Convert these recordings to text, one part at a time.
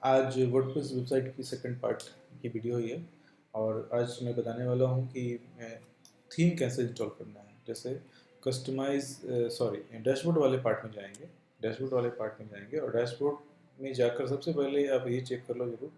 आज WordPress website की second part की वीडियो ही है और आज मैं बताने वाला हूँ कि थीम कैसे इंस्टॉल करना है। जैसे कस्टमाइज डैशबोर्ड वाले पार्ट में जाएंगे। डैशबोर्ड वाले पार्ट में जाएंगे और डैशबोर्ड में जाकर सबसे पहले आप ये चेक कर लो जरूर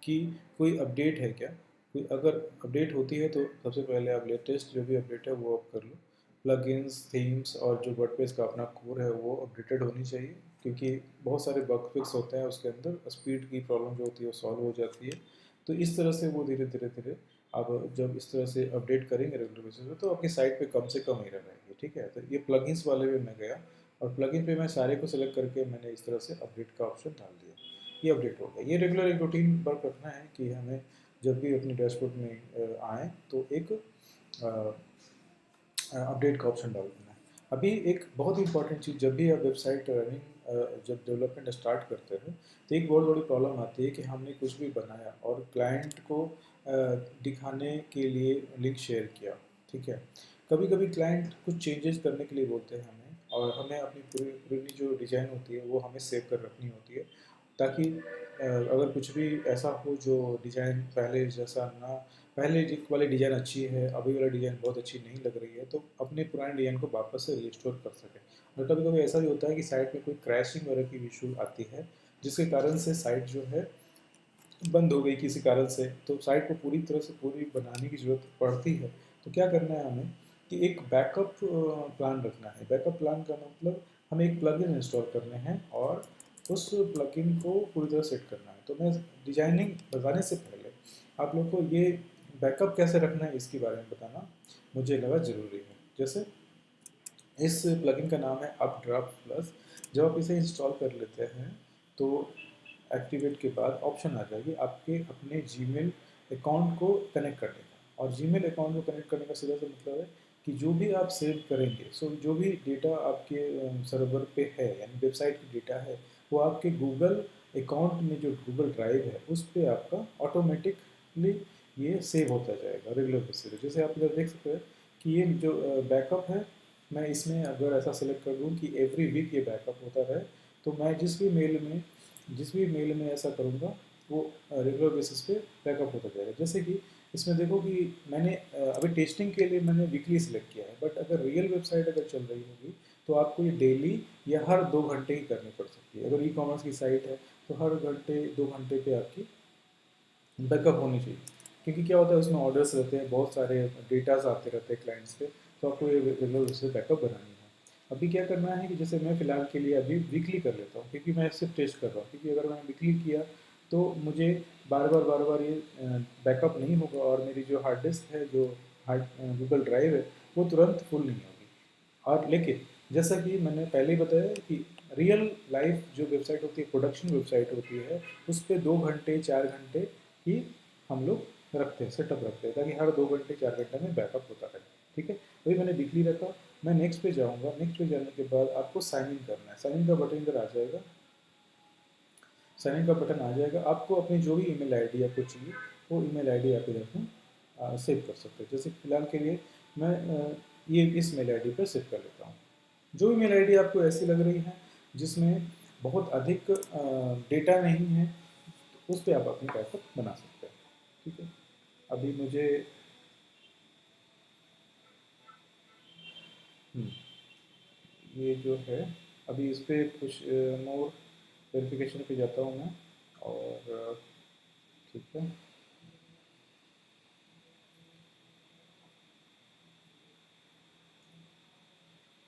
कि कोई अपडेट है क्या। कोई अगर अपडेट होती है तो सबसे पहले आप लेटेस्ट जो भी अपडेट है वो आप कर लो। प्लगइन्स, थीम्स और जो वर्डप्रेस का अपना कोर है वो अपडेटेड होनी चाहिए, क्योंकि बहुत सारे बग फिक्स होते हैं उसके अंदर। स्पीड की प्रॉब्लम जो होती है वो सॉल्व हो जाती है। तो इस तरह से वो धीरे धीरे धीरे आप जब इस तरह से अपडेट करेंगे रेगुलर बेसिस पे तो आपकी साइट पे कम से कम एरर रहेगी। ठीक है, तो ये प्लगइन्स वाले में मैं गया और प्लगइन पे मैं सारे को सिलेक्ट करके मैंने इस तरह से अपडेट का ऑप्शन डाल दिया। ये अपडेट हो गया। ये रेगुलर एक रूटीन वर्क रखना है कि हमें जब भी अपनी डैशबोर्ड में आए तो एक अपडेट का ऑप्शन डाल देना है। अभी एक बहुत ही इंपॉर्टेंट चीज़, जब भी आप वेबसाइट रनिंग जब डेवलपमेंट स्टार्ट करते हैं तो एक बहुत बड़ी प्रॉब्लम आती है कि हमने कुछ भी बनाया और क्लाइंट को दिखाने के लिए लिंक शेयर किया। ठीक है, कभी कभी क्लाइंट कुछ चेंजेस करने के लिए बोलते हैं हमें, और हमें अपनी पूरी पूरी जो डिज़ाइन होती है वो हमें सेव कर रखनी होती है, ताकि अगर कुछ भी ऐसा हो जो डिज़ाइन पहले जैसा ना, पहले वाली डिज़ाइन अच्छी है, अभी वाला डिज़ाइन बहुत अच्छी नहीं लग रही है, तो अपने पुराने डिज़ाइन को वापस से रिस्टोर कर सकें। और कभी कभी ऐसा भी होता है कि साइट में कोई क्रैशिंग वगैरह की इशू आती है, जिसके कारण से साइट जो है बंद हो गई किसी कारण से, तो साइट को पूरी तरह से पूरी बनाने की ज़रूरत पड़ती है। तो क्या करना है हमें कि एक बैकअप प्लान रखना है। बैकअप प्लान का मतलब हमें एक प्लगइन इंस्टॉल करने हैं और उस प्लगइन को पूरी तरह सेट करना है। तो मैं डिजाइनिंग बताने से पहले आप लोग को ये बैकअप कैसे रखना है इसके बारे में बताना मुझे लगा ज़रूरी है। जैसे इस प्लगइन का नाम है अपड्राफ्ट प्लस। जब आप इसे इंस्टॉल कर लेते हैं तो एक्टिवेट के बाद ऑप्शन आ जाएगी आपके अपने जीमेल अकाउंट को कनेक्ट करने का। और जीमेल अकाउंट को कनेक्ट करने का सीधा सा मतलब है कि जो भी आप सेव करेंगे, सो जो भी डेटा आपके सर्वर पे है, यानी वेबसाइट की डेटा है, वो आपके गूगल अकाउंट में जो गूगल ड्राइव है उस पर आपका ऑटोमेटिकली ये सेव होता जाएगा रेगुलर बेसिस पे। जैसे आप इधर देख सकते हैं कि ये जो बैकअप है, मैं इसमें अगर ऐसा सेलेक्ट कर दूँ कि एवरी वीक ये बैकअप होता रहे, तो मैं जिस भी मेल में ऐसा करूँगा वो रेगुलर बेसिस पे बैकअप होता जाएगा। जैसे कि इसमें देखो कि मैंने अभी टेस्टिंग के लिए मैंने वीकली सिलेक्ट किया है, बट अगर रियल वेबसाइट अगर चल रही होगी तो आपको ये डेली या हर 2 घंटे ही करनी पड़ सकती है। अगर ई कॉमर्स की साइट है तो हर घंटे 2 घंटे पे आपकी बैकअप होनी चाहिए, क्योंकि क्या होता है उसमें ऑर्डर्स रहते हैं, बहुत सारे डेटाज आते रहते हैं क्लाइंट्स के, तो आपको ये रेगुलर उससे बैकअप बनानी है। अभी क्या करना है कि जैसे मैं फ़िलहाल के लिए अभी वीकली कर लेता हूँ, क्योंकि मैं सिर्फ टेस्ट कर रहा हूँ। क्योंकि अगर मैंने वीकली किया तो मुझे बार बार ये बैकअप नहीं होगा और मेरी जो हार्ड डिस्क है, जो हार्ड गूगल ड्राइव है, वो तुरंत फुल नहीं होगी। और लेकिन जैसा कि मैंने पहले ही बताया कि रियल लाइफ जो वेबसाइट होती है, प्रोडक्शन वेबसाइट होती है, उस पर 2 घंटे 4 घंटे ही हम लोग रखते हैं, सेटअप रखते हैं, ताकि हर 2 घंटे 4 घंटे में बैकअप होता रहे। ठीक है, वही मैंने वीकली रखा। मैं नेक्स्ट पे जाऊँगा। नेक्स्ट पे जाने के बाद आपको साइन इन करना है। साइन इन का बटन इधर आ जाएगा। साइन इन का बटन आ जाएगा, आपको अपनी जो भी ईमेल आईडी आपको चाहिए वो ईमेल आईडी आप इधर में सेव कर सकते हैं। जैसे फिलहाल के लिए मैं ये इस मेल आईडी पर सेव कर लेता हूँ। जो भी मेल आईडी आपको ऐसी लग रही है जिसमें बहुत अधिक डेटा नहीं है, तो उस पर आप अपनी बैकअप बना सकते हैं। ठीक है, अभी मुझे ये जो है, अभी इस पर कुछ मोर वेरिफिकेशन पे जाता हूँ मैं। और ठीक है,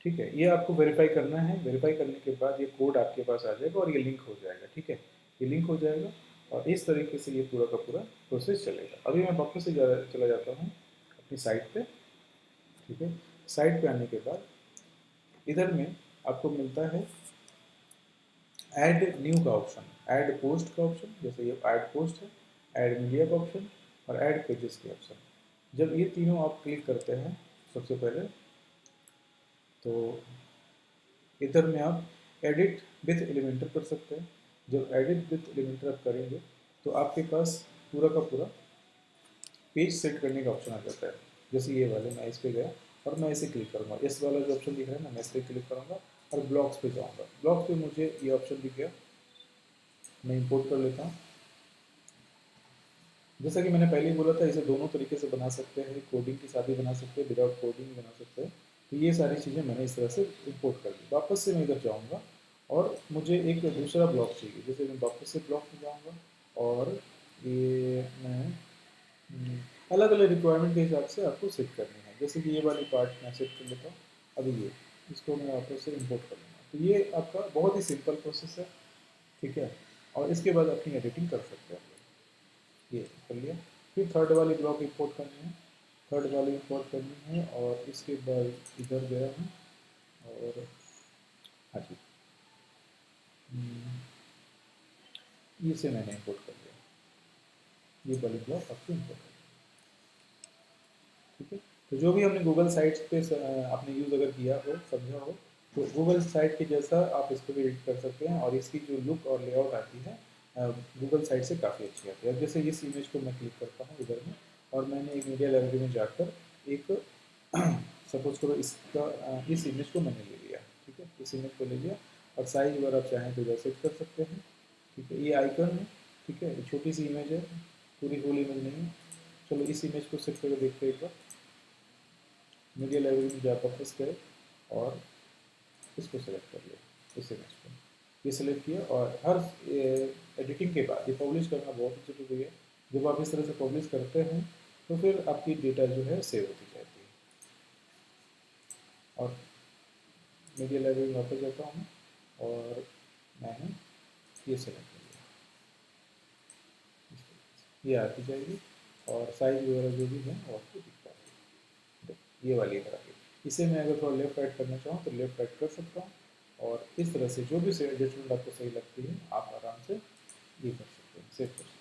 ठीक है, ये आपको वेरीफाई करना है। वेरीफाई करने के बाद ये कोड आपके पास आ जाएगा और ये लिंक हो जाएगा। ठीक है, ये लिंक हो जाएगा और इस तरीके से ये पूरा का पूरा प्रोसेस चलेगा। अभी मैं वापस से चला जाता हूँ अपनी साइट पे। ठीक है, साइट पे आने के बाद इधर में आपको मिलता है ऐड न्यू का ऑप्शन, ऐड पोस्ट का ऑप्शन। जैसे ये ऐड पोस्ट है, ऐड मीडिया का ऑप्शन और ऐड पेजेस के ऑप्शन। जब ये तीनों आप क्लिक करते हैं सबसे पहले, तो इधर में आप एडिट विथ एलिमेंटर कर सकते हैं। जब एडिट विथ एलिमेंटर आप करेंगे तो आपके पास पूरा का पूरा पेज सेट करने का ऑप्शन आ जाता है। जैसे ये वाले, मैं इस पर गया और मैं इसे क्लिक करूँगा, इस वाला जो ऑप्शन दिख रहा है ना, मैं इस पर क्लिक करूँगा और ब्लॉक्स पे जाऊँगा। ब्लॉक्स पे मुझे ये ऑप्शन दिख गया, मैं इंपोर्ट कर लेता हूँ। जैसा कि मैंने पहले ही बोला था, इसे दोनों तरीके से बना सकते हैं, कोडिंग के साथ भी बना सकते हैं, विदाउट कोडिंग बना सकते हैं। तो ये सारी चीज़ें मैंने इस तरह से इंपोर्ट कर दी। वापस से मैं इधर जाऊँगा और मुझे एक दूसरा ब्लॉक चाहिए, जैसे मैं वापस से ब्लॉक में जाऊँगा और ये मैं अलग अलग रिक्वायरमेंट के हिसाब से आपको सेट करनी है। जैसे कि ये वाली पार्ट मैं सेट कर लेता हूँ, अभी ये इसको मैं वापस से इंपोर्ट कर लूँगा। तो ये आपका बहुत ही सिंपल प्रोसेस है, ठीक है। और इसके बाद अपनी एडिटिंग कर सकते हैं। ये कर लिया। फिर थर्ड वाली ब्लॉक इंपोर्ट करनी है, थर्ड वाली इंपोर्ट करनी है और इसके बाद इधर गया हूँ और हाँ जी, इसे मैंने इंपोर्ट कर लिया। ये वाली ब्लॉक आपको इंपोर्ट कर, ठीक है। तो जो भी हमने गूगल साइट्स पे आपने यूज़ अगर किया हो, समझा हो, तो गूगल साइट के जैसा आप इसको भी एडिट कर सकते हैं और इसकी जो लुक और लेआउट आती है गूगल साइट से काफ़ी अच्छी आती है। अब जैसे इस इमेज को मैं क्लिक करता हूँ इधर में और मैंने एक मीडिया लाइब्रेरी में जाकर एक सपोज करो इसका इस इमेज को मैंने ले लिया, ठीक है, इस इमेज को ले लिया और साइज अगर आप चाहें तो इधर सेट कर सकते हैं, ठीक है। ये आइकन है, ठीक है, छोटी सी इमेज है, पूरी फुल इमेज नहीं है। चलो इस इमेज को सेट करके देखते हैं एक बार। मीडिया लाइब्रेरी में जाकर वापस करें और इसको सेलेक्ट कर लिया, इस इमेज को ये सेलेक्ट किया और हर एडिटिंग के बाद ये पब्लिश करना बहुत जरूरी है। जब आप इस तरह से पब्लिश करते हैं तो फिर आपकी डेटा जो है सेव होती जाती है। और मीडिया लाइब्रेरी में वापस जाता हूँ और मैंने ये सेलेक्ट कर लिया, ये आती जाएगी और साइज वगैरह जो भी है वो आपको दिखता है। ये वाली इधर आ गई। इसे मैं अगर थोड़ा लेफ्ट राइट करना चाहूँ तो लेफ्ट राइट कर सकता हूँ और इस तरह से जो भी एडजस्टमेंट आपको सही लगती है आप आराम से ये कर सकते हैं, सेव कर सकते हैं,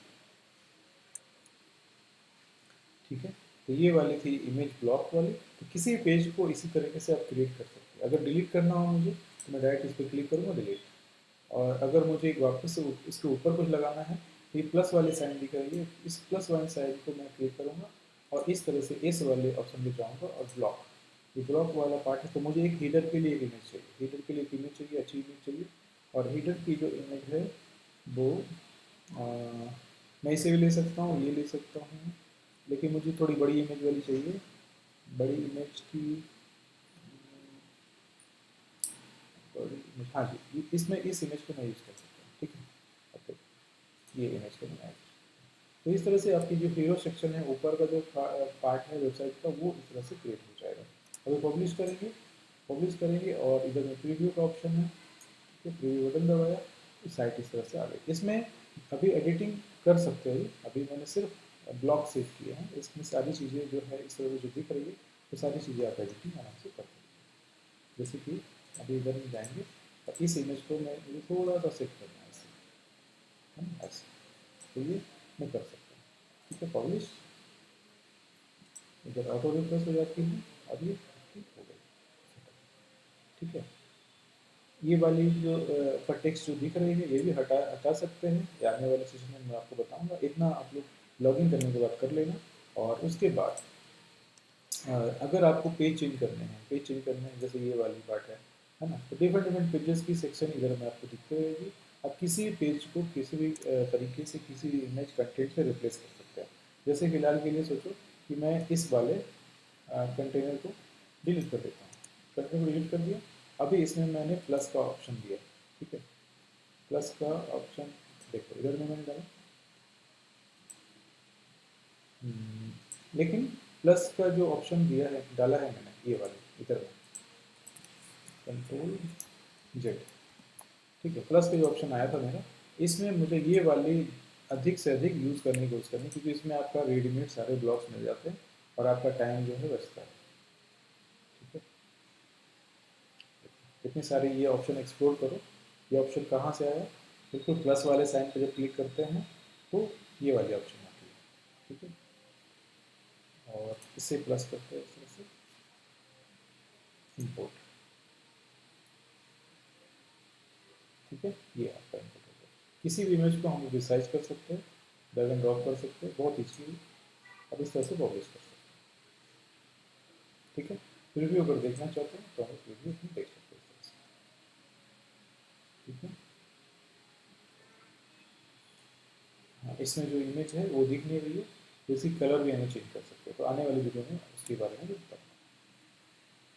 ठीक है। तो ये वाली थी इमेज ब्लॉक वाली। तो किसी पेज को इसी तरीके से आप क्रिएट कर सकते हैं। अगर डिलीट करना हो मुझे तो मैं डायरेक्ट इस पर क्लिक करूँगा, डिलीट। और अगर मुझे एक वापस से इसके ऊपर कुछ लगाना है तो ये प्लस वाली साइन दिख रही है, इस प्लस वाली साइन को मैं क्लिक करूँगा और इस तरह से इस वाले ऑप्शन पे जाऊँगा और ब्लॉक, ये ब्लॉक वाला पार्ट है। तो मुझे एक हीडर के लिए एक इमेज चाहिए, हीडर के लिए एक इमेज चाहिए, अच्छी इमेज चाहिए। और हीडर की जो इमेज है वो मैं इसे भी ले सकता हूँ, ये ले सकता हूँ, लेकिन मुझे थोड़ी बड़ी इमेज वाली चाहिए। बड़ी इमेज की बड़ी इमेज, हाँ जी, इसमें इस इमेज को मैं यूज़ कर सकता हूँ, ठीक है। ओके, ये इमेज को मैं, तो इस तरह से आपकी जो हीरो सेक्शन है ऊपर का जो पार्ट है वेबसाइट का वो इस तरह से क्रिएट हो जाएगा। अभी पब्लिश करेंगे, पब्लिश करेंगे और इधर में प्रीव्यू का ऑप्शन है, ठीक है, प्रीव्यू बटन दबाया, साइट इस तरह से आ गई। इसमें अभी एडिटिंग कर सकते हो, अभी मैंने सिर्फ ब्लॉक सेव किए हैं, इसमें सारी चीज़ें जो है इस तरह से जो दिख रही है तो सारी चीज़ें आप एडिटिंग आराम से कर सकते हैं। जैसे कि अभी इधर में जाएंगे और इस इमेज को मैं मुझे थोड़ा सा सेट करना है ऐसे, है ना, ऐसे, तो ये मैं कर सकता हूँ, ठीक है। पब्लिश, इधर ऑटो रिफ्रेश हो जाती है, अब ये ठीक हो गई, ठीक है। ये वाली जो पर टेक्स्ट जो दिख रही है ये भी हटा हटा सकते हैं, ये आने वाले सेशन में मैं आपको बताऊंगा। इतना आप लोग लॉगिन करने के बाद कर लेना। और उसके बाद अगर आपको पेज चेंज करने हैं, पेज चेंज करने हैं, जैसे ये वाली पार्ट है ना, तो डिफरेंट डिफरेंट पेजेस की सेक्शन इधर में आपको दिखते रहेगी। आप किसी पेज को किसी भी तरीके से किसी भी इमेज कंटेंट से रिप्लेस कर सकते हैं। जैसे फिलहाल के लिए सोचो कि मैं इस वाले कंटेनर को डिलीट कर देता हूँ, कंटेनर को डिलीट कर दिया। अभी इसमें मैंने प्लस का ऑप्शन दिया, ठीक है, प्लस का ऑप्शन देखो इधर में मैंने डाला, लेकिन प्लस का जो ऑप्शन दिया है डाला है मैंने ये वाले इधर में कंट्रोल जेड, ठीक है। प्लस का जो ऑप्शन आया था मेरा, इसमें मुझे ये वाली अधिक से अधिक यूज़ करने की कोशिश करनी, क्योंकि इसमें आपका रेडीमेड सारे ब्लॉक्स मिल जाते हैं और आपका टाइम जो है बचता है, ठीक है। इतने सारे ये ऑप्शन एक्सप्लोर करो। ये ऑप्शन कहाँ से आया, बिल्कुल प्लस वाले साइन पर जब क्लिक करते हैं तो ये वाली ऑप्शन आती है, ठीक है। और इसे प्लस करते हैं इस तरह से, इम्पोर्ट, ठीक है, ये आपका इनपुट हो गया। किसी भी इमेज को हम रिसाइज कर सकते हैं, ड्रैग एंड ड्रॉप कर सकते हैं, बहुत ईजी। अब इस तरह से पब्लिश कर सकते हैं, ठीक है। प्रीव्यू अगर देखना चाहते हैं तो हम प्रीव्यू में देख सकते हैं इस तरह से, ठीक है। इसमें जो इमेज है वो दिख नहीं रही है, तो इसकी कलर भी हमें चेंज कर सकते हैं। तो आने वाली वीडियो में उसके बारे में